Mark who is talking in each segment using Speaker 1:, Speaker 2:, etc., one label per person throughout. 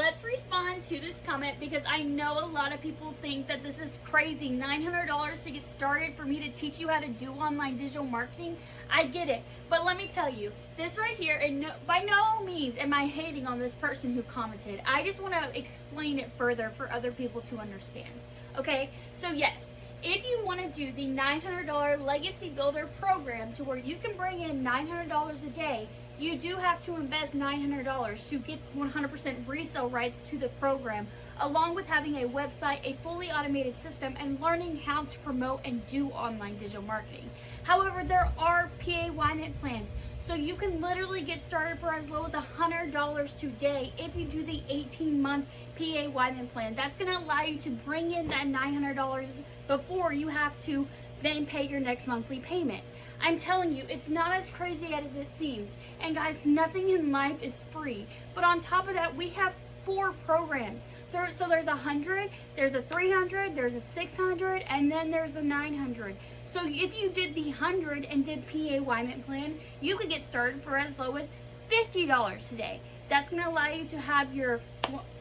Speaker 1: let's respond to this comment because I know a lot of people think that this is crazy. $900 to get started for me to teach you how to do online digital marketing. I get it, but let me tell you, this right here, and by no means am I hating on this person who commented. I just want to explain it further for other people to understand. Okay, so yes, if you want to do the $900 Legacy Builder program to where you can bring in $900 a day, you do have to invest $900 to get 100% resale rights to the program, along with having a website, a fully automated system, and learning how to promote and do online digital marketing. However, there are PAYNet plans, so you can literally get started for as low as $100 today if you do the 18-month PAYNet plan. That's going to allow you to bring in that $900 before you have to then pay your next monthly payment. I'm telling you, it's not as crazy as it seems. And guys, nothing in life is free. But on top of that, we have 4 programs. So there's 100, there's a 300, there's a 600, and then there's a 900. So if you did the 100 and did PAYNet plan, you could get started for as low as $50 today. That's going to allow you to have your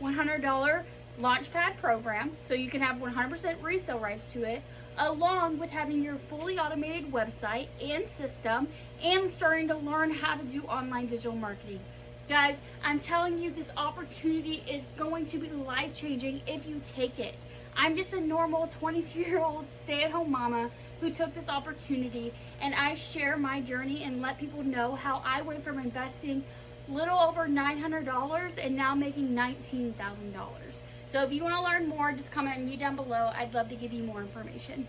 Speaker 1: $100 Launchpad program, so you can have 100% resale rights to it, along with having your fully automated website and system, and starting to learn how to do online digital marketing. Guys, I'm telling you, this opportunity is going to be life-changing if you take it. I'm just a normal 22-year-old stay-at-home mama who took this opportunity, and I share my journey and let people know how I went from investing little over $900 and now making $19,000. So if you want to learn more, just comment me down below. I'd love to give you more information.